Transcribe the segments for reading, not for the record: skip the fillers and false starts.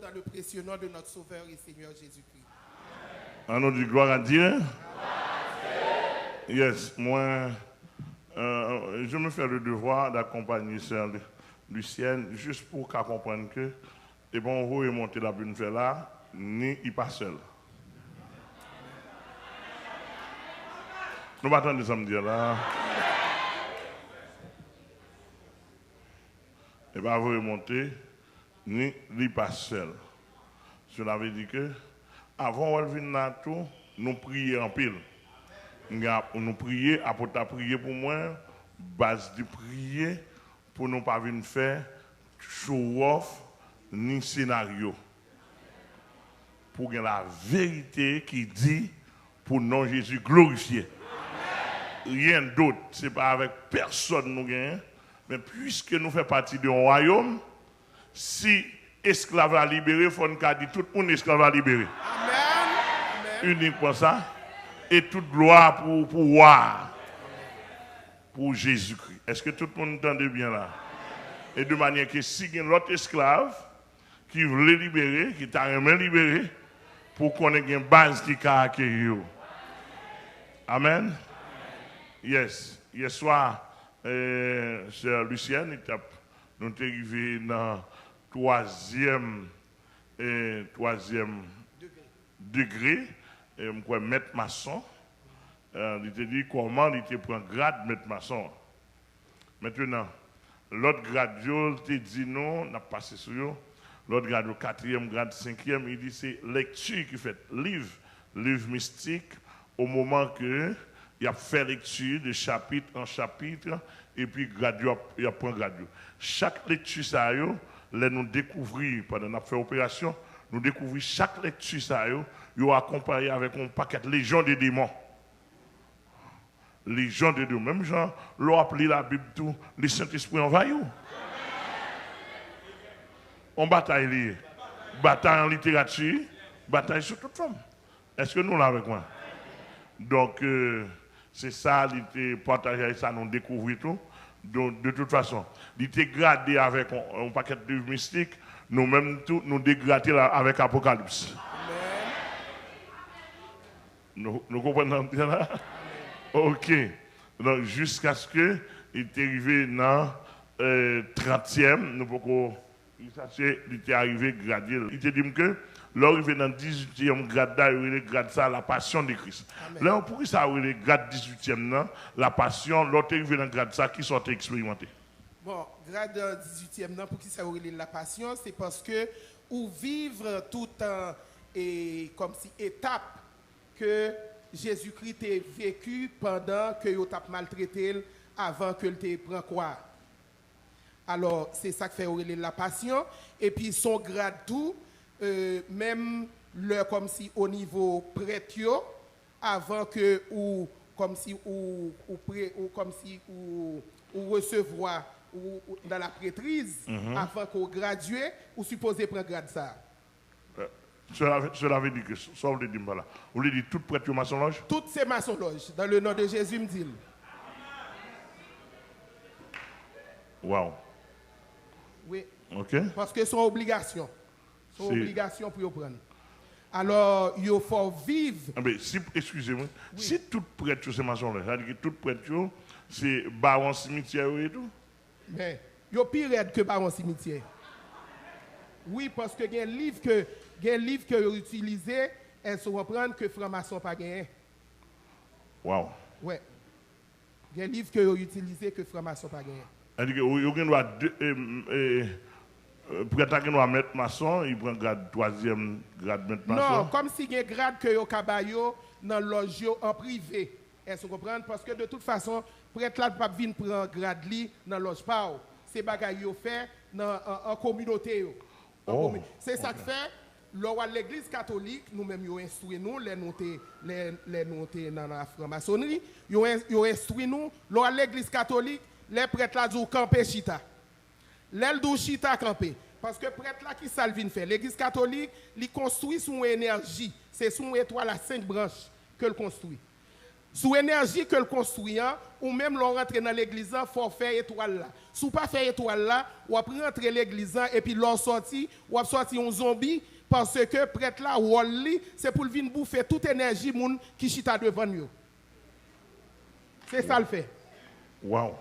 dans le précieux nom de notre Sauveur et Seigneur Jésus-Christ. En nom du gloire à Dieu. Yes, moi, je me fais le devoir d'accompagner Sœur Lucienne, juste pour qu'elle comprenne que, et bon, vous remontez la bonne faire là, ni il pas seul. Nous attendons des hommes dire là. Et bien, vous remontez, ni il pas seul. Cela veut dire que, avant de venir là, tout, nous prions en pile. Nous prions, après ta prier pour moi, base de prier pour nous pas venir faire show-off ni scénario. Pour que la vérité qui dit pour non Jésus glorifié. Rien d'autre, ce n'est pas avec personne nous gagnons, mais puisque nous faisons partie d'un royaume, si esclave à libérer, il faut nous dire tout le monde esclave à libérer. Amen. Uniquement ça. Et toute gloire pour pouvoir pour Jésus-Christ. Est-ce que tout le monde entend bien là? Et de manière que si il y a l'autre esclave qui voulait libérer, qui t'a jamais libéré, pour qu'on ait une base qui caractérise. Amen. Yes. Hier soir, Sœur Lucienne, nous sommes arrivés dans le troisième degré. Et je maître maçon, il te dit comment il te prend grade maître maçon. Maintenant, l'autre grade, il te dit non, on a passé sur eux. L'autre grade, le 4e grade, 5e, il dit c'est lecture qui fait livre mystique, au moment que il a fait lecture de chapitre en chapitre, et puis grade, il prend grade. Chaque lecture, ça y est, nous découvrir pendant notre fait opération, nous découvrons chaque lecture, ça y est, ils accompagné avec un paquet de légions de démons. Légions de démons. Même gens, l'ont appelé la Bible tout, le Saint-Esprit envahit. On bataille lié. Bataille en littérature, bataille sur toute forme. Est-ce que nous l'avons avec moi? Donc, c'est ça, il était partagé avec ça, nous découvrons tout. Donc, de toute façon, il était gradé avec un paquet de mystiques, nous-mêmes tout, nous dégradés avec Apocalypse. Nous comprenons bien là? Ok. Donc, jusqu'à ce qu'il est arrivé dans 30e, nous pouvons. Il était arrivé gradé. Il était dit que, l'arrivée dans 18e grade, il est grade ça, la passion de Christ. Là, pourquoi ça a le grade 18e, la passion, l'autre arrivé dans grade ça, qui sont expérimentés? Bon, grade 18e, pour qui ça a la passion, c'est parce que, ou vivre tout et comme si étape, que Jésus-Christ ait vécu pendant que vous avez maltraité avant que tu prenne quoi. Alors, c'est ça qui fait la passion. Et puis, son grade tout, même comme si au niveau prêtre, avant que ou comme si ou recevoir ou dans la prêtrise, avant qu'on gradue, ou supposé prendre grade ça. Cela veut dire que, ça vous le dit là. Vous voulez dire tout prêtre maçon loge? Toutes ces maçons loges, dans le nom de Jésus, me dit. Wow. Oui. Ok. Parce que c'est une obligation. C'est une obligation pour prendre. Alors, il faut vivre. Ah ben, si, excusez-moi, oui. Si tout prêtre c'est maçon loge, c'est-à-dire que tout prêtre c'est baron cimetière et tout? Mais, il y a pire que baron cimetière. Oui, parce que il y a un livre que vous utilisez, elles se reprennent que franc-maçon pas gagné. Wow. Oui. Il y a un livre que vous utilisez que franc-maçon pas gagné. C'est-à-dire que vous prêtre qui doit mettre maçon, il prend grade 3e grade mettre maçon. Non, comme si il y a un grade que vous avez dans le logis en privé. Elles se reprennent parce que de toute façon, prêtre là pas venir prendre grade li dans le logis pas. C'est bagaille yo fait en communauté. C'est ça que fait. L'église catholique, nous-mêmes, nous instruit nous, les notés dans la franc-maçonnerie, nous instruit nous, l'église catholique, les prêtres là disent camper chita. L'aile du chita camper. Parce que prêtre là qui salvine fait. L'église catholique, il construit son énergie. C'est son étoile à 5 branches que le construit. Sous énergie que le construisant, ou même l'on rentre dans l'église, il faut faire étoile là. Si vous pas faire étoile là, ou après rentrer l'église et puis l'on sorti, ou sorti un zombie, parce que prêtre là, c'est pour venir bouffer toute énergie moun qui chita devant nous. C'est ça le fait. Wow.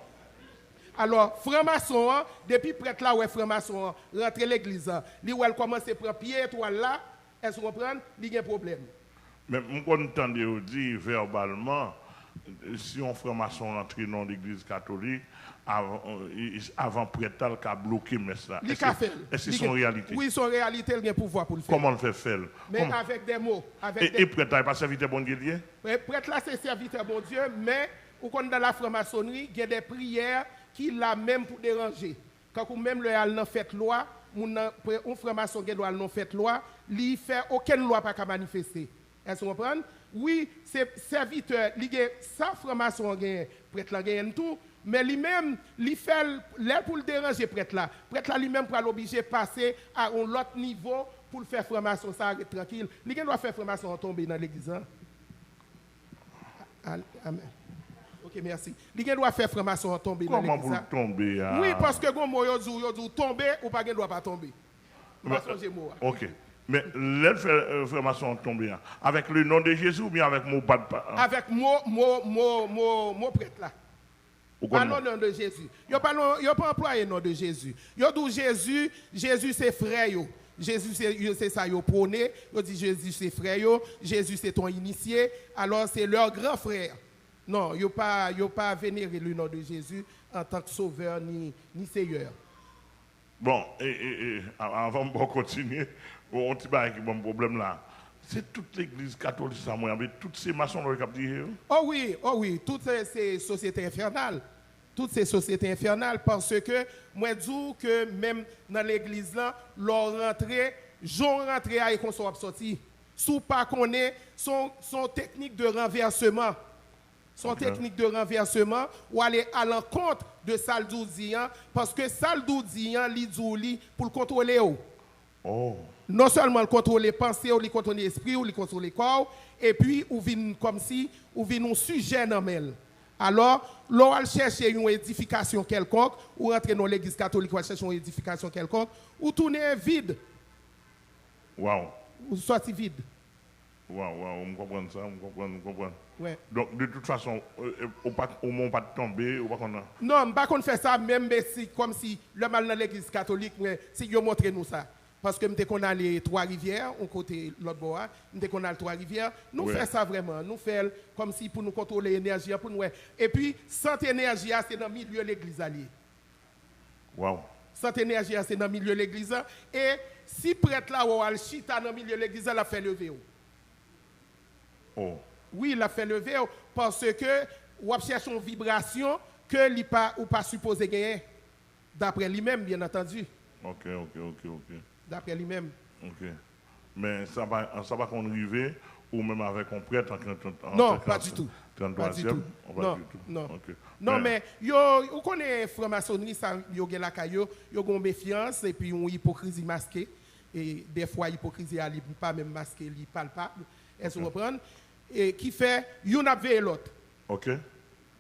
Alors, franc-maçon, depuis prêtre là, ouais, franc-maçon, rentrer l'église, lui, où elle commence à prendre pied étoile là, elle se reprend, il y a un problème. Mais on entend dire verbalement, si on franc-maçon rentre dans l'église catholique, avant prêtre qui a bloqué ça. Est-ce que c'est son réalité? Oui, son réalité, il y a pouvoir pour le faire. Comment on fait faire? Mais avec des mots. Et prêtre n'est pas serviteur bon Dieu? Prêtre là, c'est serviteur bon Dieu, mais dans la franc-maçonnerie, il y a des prières qui la même pour déranger. Quand même le al nan fait loi, un franc-maçon qui doit nan fait loi, il fait aucune loi pas manifester. Est-ce que vous comprenez? Oui, c'est serviteur, ça franc-maçon gagne, prêtre là gagne tout, mais lui-même, il fait l'air pour le déranger prêtre là lui-même pour l'obliger passer à un autre niveau pour le faire franc-maçon ça arrête tranquille. Il doit faire franc-maçon tomber dans l'église. Amen. Ok, merci. Il doit faire franc-maçon tomber dans l'église. Comment pour tomber? Oui, parce que quand moi yo tomber ou pas doit pas tomber. Ok. Mais l'aide fait franc-maçon tomber avec le nom de Jésus ou bien avec mot pas avec mot prêtre là. Pas le nom de Jésus. Yo pas employé le nom de Jésus. Yo dit Jésus c'est frère yo. Jésus c'est ça yo prôné. Yo dit Jésus c'est frère yo, Jésus c'est ton initié, alors c'est leur grand frère. Non, yo pas vénérer le nom de Jésus en tant que sauveur ni seigneur. Bon, avant de continuer, on petit bon problème là. C'est toute l'église catholique ça moi avec toutes ces maçons qui disent. Oh oui, toutes ces sociétés infernales. Toutes ces sociétés infernales parce que moi dis que même dans l'église là, leur rentrée, j'en rentré à qu'on soit sorti. Sous pas connaît son technique de renversement. Son technique de renversement ou aller à l'encontre de Saldoudian parce que Saldoudian li pour le contrôler. Oh. Non seulement le contrôler pensée, ou le contrôler esprit, ou le contrôler corps, et puis ou vient comme si ou vient un sujet dans elle. Alors, l'on va chercher une édification quelconque, ou rentrer dans l'église catholique, ou chercher une édification quelconque, ou tourner vide. Wow. Ou sortir vide. Wow, on comprend ça, on comprend. Ouais. Donc, de toute façon, au moins pas tomber, ou pas qu'on a. Non, je ne vais pas faire ça, même si, comme si le mal dans l'église catholique, si vous montrez nous ça. Parce que nous avons les Trois-Rivières, on côté l'autre bois, nous avons les Trois-Rivières. Nous faisons ça vraiment. Nous faisons comme si pour nous contrôler l'énergie. Et puis, cette énergie, c'est dans le milieu de l'église alliée. Wow. Cette énergie, c'est dans le milieu de l'église. Et si prêtre là, ou al chita dans le milieu de l'église, elle a fait lever. Oh. Oui, il a fait lever parce que on cherche une vibration que il pas ou pas supposé gagner d'après lui-même, bien entendu. Ok. D'après lui-même. Ok. Mais ça va qu'on arrive ou même avec un prêtre en non, pas du tout. 33e. Pas du tout. Non, non. Okay. Non, mais on connaît franc-maçonnerie, ça yo gen la caillou, yo gon méfiance et puis une hypocrisie masquée et des fois hypocrisie elle pas même masquée, li palpable. Est-ce que vous comprenez? Et qui fait yon a veillé l'autre. OK.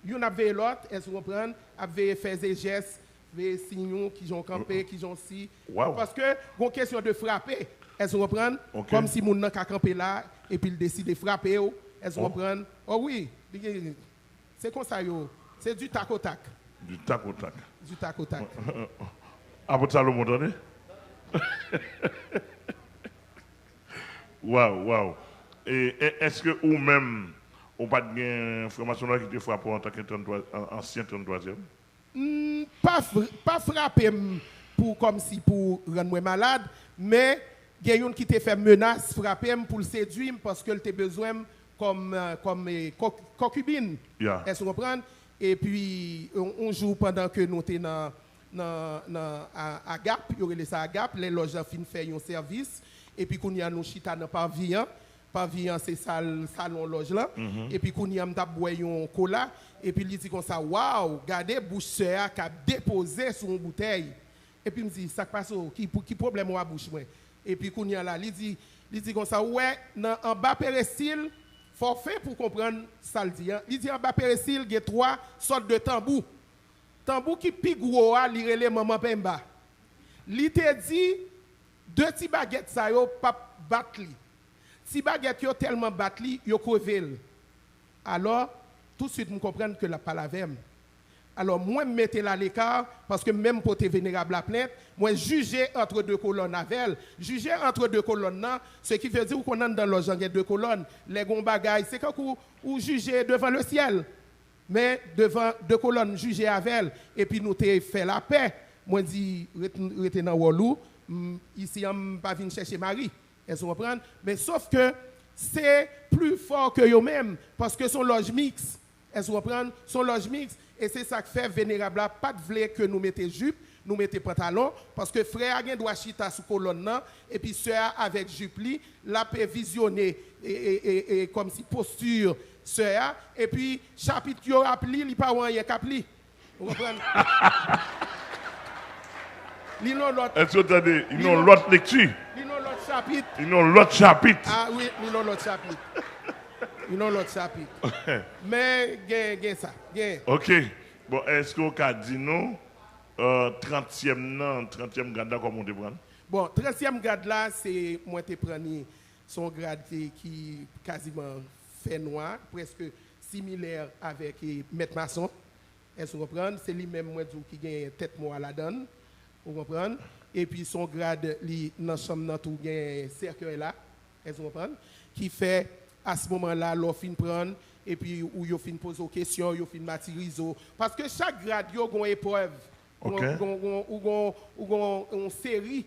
Yon a veillé l'autre, est-ce que vous comprenez? A veillé faire des gestes, des signaux qui ont campé, qui ont si. Wow. Parce que une question de frapper, est-ce que vous comprenez? Okay. Comme si moun nan ka campé là et puis il décide de frapper, est-ce que vous comprenez? Oh oui, c'est comme ça yo. C'est du tac au tac. Du tac au tac. Du tac au tac. À votre salon, vous m'entendez? Wow. Et est-ce que ou même, on pas de information qui te frappe en tant qu'ancien 33e? Pas frapper pour comme si pour rendre moi malade, mais il y a une qui te fait menace frapper pour le séduire parce qu'elle te besoin comme concubine. Yeah. Est-ce que vous comprenez? Et puis on joue pendant que nous sommes à Gap, il y aurait ça à Gap, les loges fin fait un service et puis qu'on y a nous chita dans pavillon. Pavillon c'est salon loge là et puis qu'on y a m'ta boire un cola et puis il dit comme ça waouh, regardez boucheur qui a déposé sur une bouteille et puis me dit ça passe qui problème à bouche moi et puis qu'on y a là il dit comme ça ouais en bas péristyle faut faire pour comprendre ça le dit. Il dit en bas Pérésil, il y a 3 sortes de tambours. Tambour qui pique gros, il relève maman Pemba. Il te dit 2 petits baguettes ça yo pas battre li. Si baguette yo tellement battre li, yo crevé. Alors tout de suite me comprendre que la palavem. Alors moi me mettez là l'écart parce que même pour te vénérable la plainte, moi juger entre 2 colonnes avec juger entre 2 colonnes ce qui veut dire qu'on est dans l'argent 2 colonnes, les gon bagaille, c'est quand ou juger devant le ciel. Mais devant 2 colonnes juger avec elle et puis nous te fait la paix. Moi dit rete dans Wolou, ici on pas venir chercher Marie. Est-ce que vous comprenez? Mais sauf que c'est plus fort que eux-mêmes parce que son loge mix. Est-ce que vous comprenez? Son loge mix. Et c'est ça qui fait vénérable pas de vle que nous mettons jupe, nous mettons pantalon, parce que frère a doit chita sous colonne et puis sœur avec jupe li, la peut visionner et comme si posture sœur et puis chapitre yo appli, il pas rien qu'appli. Vous comprenez? Est-ce que vous avez ils ont l'autre lecture? Ils ont l'autre chapitre. Ils ont l'autre chapitre. Ah oui, ils ont l'autre chapitre. Ils ont l'autre chapitre. Mais, gain ça. Ok. Bon, est-ce que vous avez dit non 30e grade là, comment on te prend? Bon, 30e grade là, c'est moi qui pris son grade qui quasiment fait noir, presque similaire avec maître maçon. Est-ce que vous comprenez? C'est lui-même moi qui gagne tête moi à la donne. Vous comprenez? Et puis son grade, dans la chambre, dans tout, gagne cercueil là. Est-ce que vous comprenez? Qui fait à ce moment-là, l'on fin prendre et puis où yo fin poser aux questions, yo fin matérialiser parce que chaque grade yo gon épreuve. Ou une série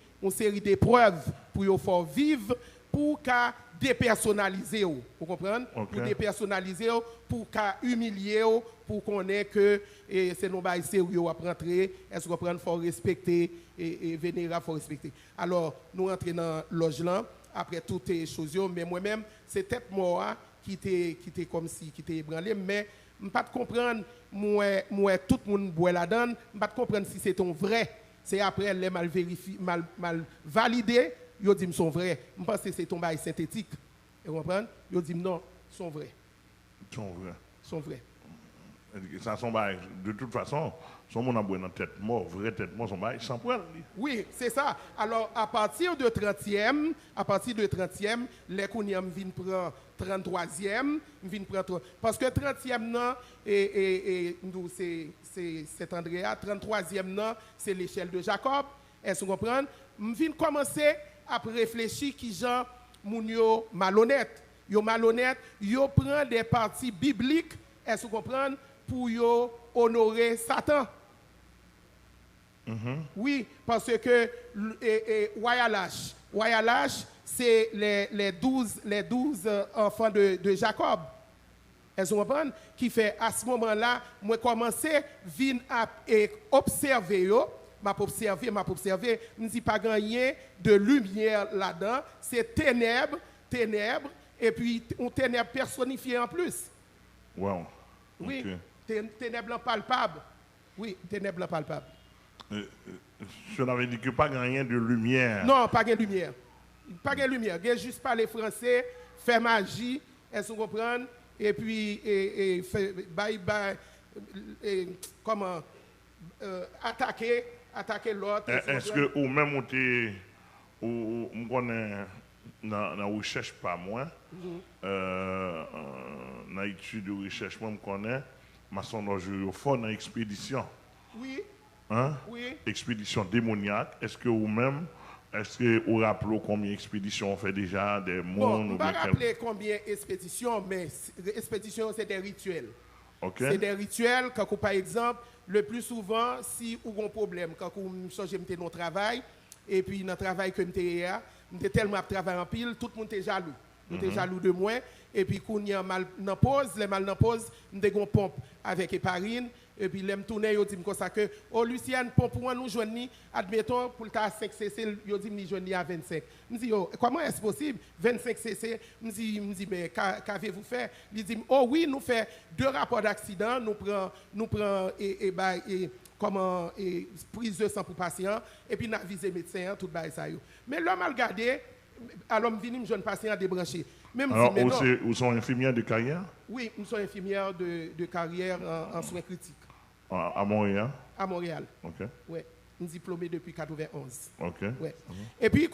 d'épreuves pour yo faire vivre pour qu'à dépersonnaliser vous comprenez? Pour dépersonnaliser pour qu'à humilier pour qu'on ait que c'est non bail sérieux à rentrer, est-ce que vous comprenez? Faut respecter et vénérer, faut respecter. Alors nous rentrons dans loge là après toutes les choses, mais moi-même, c'est tête moi qui était comme si, qui était ébranlé, mais je ne peux pas comprendre, moi, tout le monde boit la donne, je ne peux pas comprendre si c'est ton vrai. C'est après, les mal vérifié, mal validé, ils disent sont vrais. Je pense que c'est ton bail synthétique. Vous comprenez? Ils disent non, sont vrais. Sont vrais. Ça sont bail. De toute façon, son monde a boit dans tête mort, vraie tête mort, son bail sans poil. Oui, c'est ça. Alors, à partir de 30e, les Kouniam viennent prendre 33e, viennent prendre parce que 30e non nous c'est Andrea, 33e non, c'est l'échelle de Jacob. Est-ce que vous comprenez? Viens commencer à réfléchir qui gens moun yo malhonnête. Yo malhonnête, yo prend des parties bibliques, est-ce que vous comprenez, pour yo honorer Satan. Oui, parce que Wayalash, c'est les 12 enfants de Jacob. Est-ce que vous comprenez? Qui fait à ce moment-là, moi commencer venir observer m'observer, ne dis pas gagner de lumière là-dedans, c'est ténèbres, et puis on ténèbres personnifiées en plus. Wow. Oui, ténèbres palpables. Oui, ténèbres palpables. Je n'avais dit que pas gagner de lumière. Non, pas de lumière. Pas de lumière. Il juste parler français, faire magie, est-ce que vous comprenez? Et puis, comment attaquer l'autre. Est-ce que ou même ou connaît dans la recherche pas moi, dans l'étude de recherche moi me connaît, maçonnerie fort dans expédition. Oui. Hein? Oui. Expédition démoniaque. Est-ce que vous-même, est-ce que vous rappelez combien d'expéditions on fait déjà des mondes? Bon, je ne vais pas rappeler combien d'expéditions, mais expéditions, c'est des rituels. Okay. C'est des rituels, quand par exemple, le plus souvent, si vous avez un problème, quand vous changez de travail, et puis dans le travail que je tellement travaillé en pile, tout le monde est jaloux. Nous sommes jaloux de moi. Et puis, quand il y a mal dans pause, les mal dans pause, nous avons une pompe avec héparine. Et puis, les tourner, ils disent comme ça que, oh, Luciane, pompe pour nous joindre, admettons, pour le cas 5 cc, ils disent nous joindre à 25. Je dis, oh, comment est-ce possible? 25 cc, je dis, mais qu'avez-vous fait? Ils disent, oh oui, nous faisons 2 rapports d'accident, nous prenons comment prise de sang pour patient, et puis nous avons visé médecin, tout ça. Mais l'homme a regardé, alors je viens jeune patient débranché. Même Alors, si maintenant, vous sont infirmière de carrière oui, nous sommes infirmières de carrière en soins critiques à Montréal. à Montréal. OK. Ouais. Nous diplômés depuis 91. OK. Ouais. Et puis,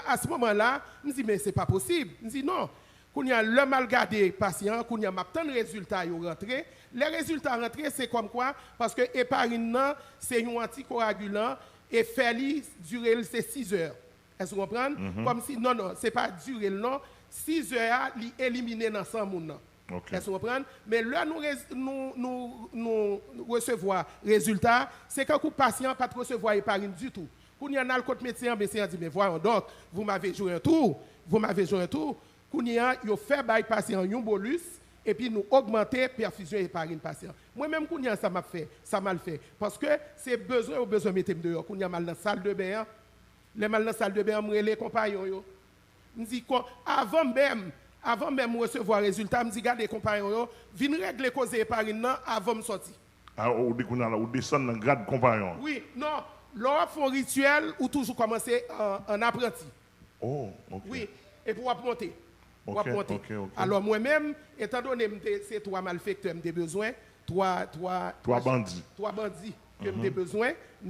à ce moment-là, je me dis, mais ce n'est pas possible. Je me dis, non. Le mal gardé patient, m'a tant de résultats rentrés. Les résultats rentrés, c'est comme quoi? Parce que l'héparine, c'est un anticoagulant et fait durer 6 heures. Est-ce que vous comprenez? Comme si, non, ce n'est pas durer, non. 6 heures, il éliminer dans 100 moun. OK. Est-ce que vous comprenez? Mais là, nous recevons résultats, c'est quand le patient n'a pas recevoir l'héparine du tout. Quand il y a un côté médecin, le médecin dit, mais voyons donc, vous m'avez joué un tour. Quand il y a fait le patient un bolus, et puis nous augmenter la perfusion d'héparine patient. Moi-même, quand ça m'a fait, ça m'a fait. Parce que c'est besoin de mettre dehors. Quand il y a mal dans la salle de bain, les mal dans la salle de bain, je les compagnons. Je dis, avant même de recevoir les résultats, je dis, regardez les compagnons, venez régler cause d'héparine avant de sortir. Ah, ou descendre dans le grade compagnon. Oui, non. Lors font rituel ou toujours commencer en apprenti. Oh, OK. Oui, et pour monter. OK. Alors moi-même, étant donné que c'est 3 malfaiteurs, j'ai besoin, 3 bandits. 3 bandits que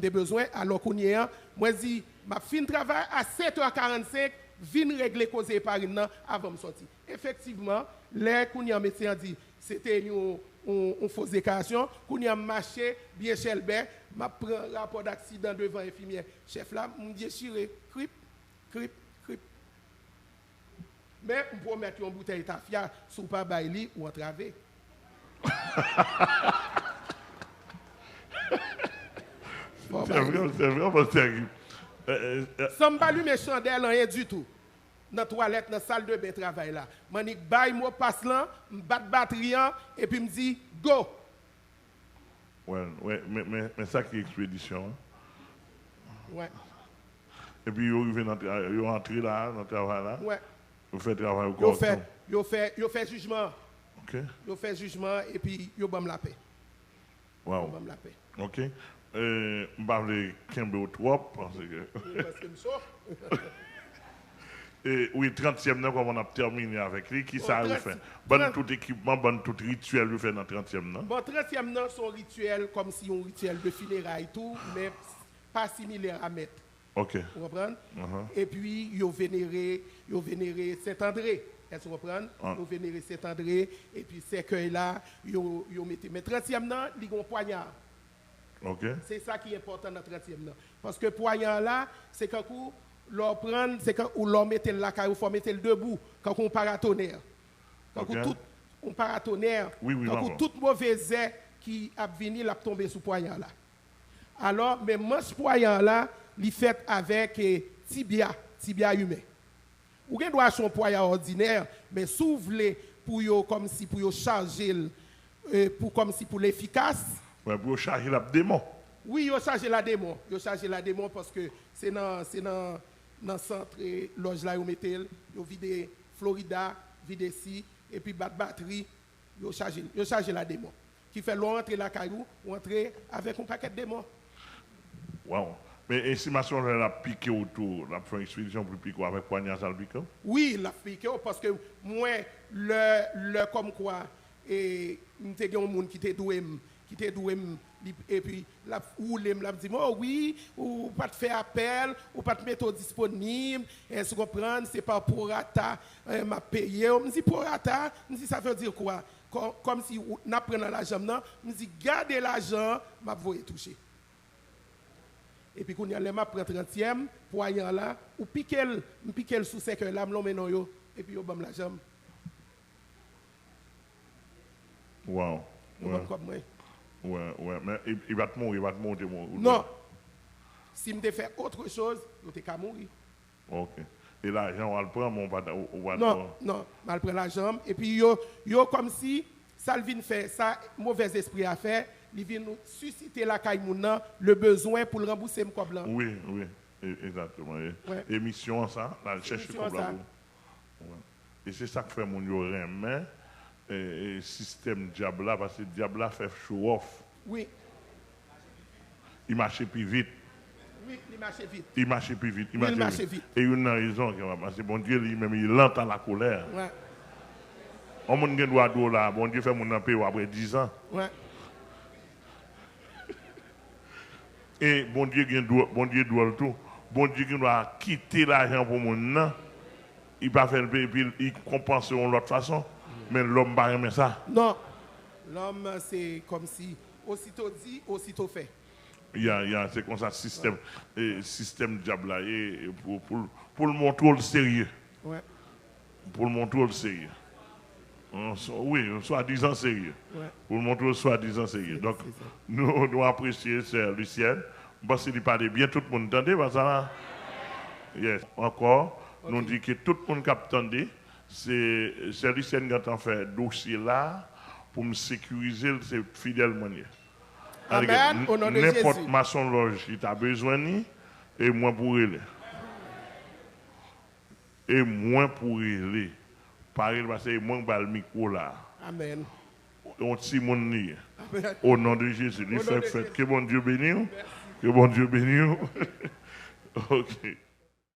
j'ai besoin, alors qu'on y est, moi je dis, ma fin de travail à 7h45, viens régler cause d'héparine avant de sortir. Effectivement, les médecin dit, c'était une fausse déclaration, qu'on a marché bien chez le bain, m'a pris un rapport d'accident devant l'infirmière. Chef là, m'a déchiré, crip. Mais on peut mettre une bouteille de tafia sous pas baili ou entraver. C'est vraiment terrible. Ça ne pas lui méchant d'elle rien du tout. Dans la toilette, dans la salle de bain travail là. Je baille moi passe là, je bat batterie et puis me dit go. Ouais, mais ça qui est expédition. Hein? Ouais. Et puis ils rentrent là, dans le travail là. Ouais. Vous faites travail au corps. Vous fait jugement. OK. Vous fait jugement et puis vous bam la paix. Wow. Bam la paix. OK. Je vais parler Kimbo trop parce que. Parce que nous Et oui, 30e, comme on a terminé avec lui, qui ça a fait? Bon, tout équipement, bon, tout rituel, lui fait dans 30e, Bon, 30e, son rituel, comme si un rituel de funérailles et tout, mais pas similaire à mettre. OK. Vous comprenez? Et puis, ils vénéré Saint-André. Est-ce que vous comprenez? Ils vénéré Saint-André, et puis, ces cueils-là, ils mettent. Mais 30e, ils ont un poignard. OK. C'est ça qui est important dans 30e. Parce que poignard là, c'est quand l'on prend, c'est quand on met la caille, il faut mettre le debout, quand on paratonnerre. Quand on paratonnerre, quand tout mauvais air qui a venu, il a tombé sous poignard là. Alors, mais ce poignard là, il fait avec tibia humain. Ou bien doit acheter un poignard ordinaire, mais s'ouvre pour comme si pour charger comme si pour l'efficace. Ouais, pour charger la démon. Oui, il charge la démon. Il charge la démon parce que c'est dans le centre loge là, ils mettent, ils vident Florida, vident ici, et puis batterie, ils charge la démon. Qui fait l'entrée la caillou, entrer avec un paquet de démons. Wow. Mais estimation, elle a piqué autour, la fait une expédition pour piquer avec poignard à piquer? Oui, il a piqué parce que moi, comme quoi, et il y a un monde qui était doué, et puis la roulé me dit oh oui ou pas te faire appel ou pas te mettre disponible est-ce que vous comprenez c'est pas pour rata m'a payé on me dit pour rata me dit ça veut dire quoi comme si n'a prend l'argent non me dit gardez l'argent m'a voyer toucher et puis quand il y a les m'a prend 30e poignant là ou piquer sous ces cœur là me l'emmène yo et puis yo bam l'argent wow ouais, mais il va te mourir, Non. Si je fais autre chose, je vais mourir. OK. Et l'argent, on le prend, on va... Non, on le prend l'argent. Et puis, yo comme si, ça vient faire, ça, mauvais esprit à faire, il vient nous susciter la caille le besoin pour le rembourser mon blanc. Oui, exactement. Ouais. Et mission, ça, là, cherche le blanc. Et c'est ça que fait mon yoré, mais... Et système Diabla, parce que Diabla fait show off. Oui. Il marche plus vite. Oui, il marche vite. Il marche plus vite. Il marche vite. Et une raison, parce que bon Dieu lui-même, il entend la colère. Ouais. On a un droit d'eau là, bon Dieu fait mon payer après 10 ans. Ouais. Et bon Dieu doit le tout. Bon Dieu qui doit quitter l'argent pour mon nom. Il va faire puis il compense de l'autre façon. Mais l'homme va aimer ça. Non. L'homme, c'est comme si aussitôt dit, aussitôt fait. C'est comme ça, système diable là, et pour le montrer le sérieux. Ouais. Pour le montrer le sérieux. Oui, soi-disant sérieux. Ouais. Pour le montrer soi-disant sérieux. Donc, nous apprécions Sœur Lucienne. Parce qu'il parle bien, tout le monde entendait, ça. Yes. Encore, nous dit que tout le monde qui attendait, c'est Lucienne qui a fait dossier là pour me sécuriser c'est fidèlement. Amen, au nom de Jésus. N'importe maçon loge, il a besoin ni, et moi pour aller. Et moi pour aller. Pareil, parce que moi je le micro là. Amen. On petit monde ni. Amen. Au nom de Jésus, il Au nom fait de fête. Jésus. Que bon Dieu bénisse. Que bon Dieu bénisse. OK.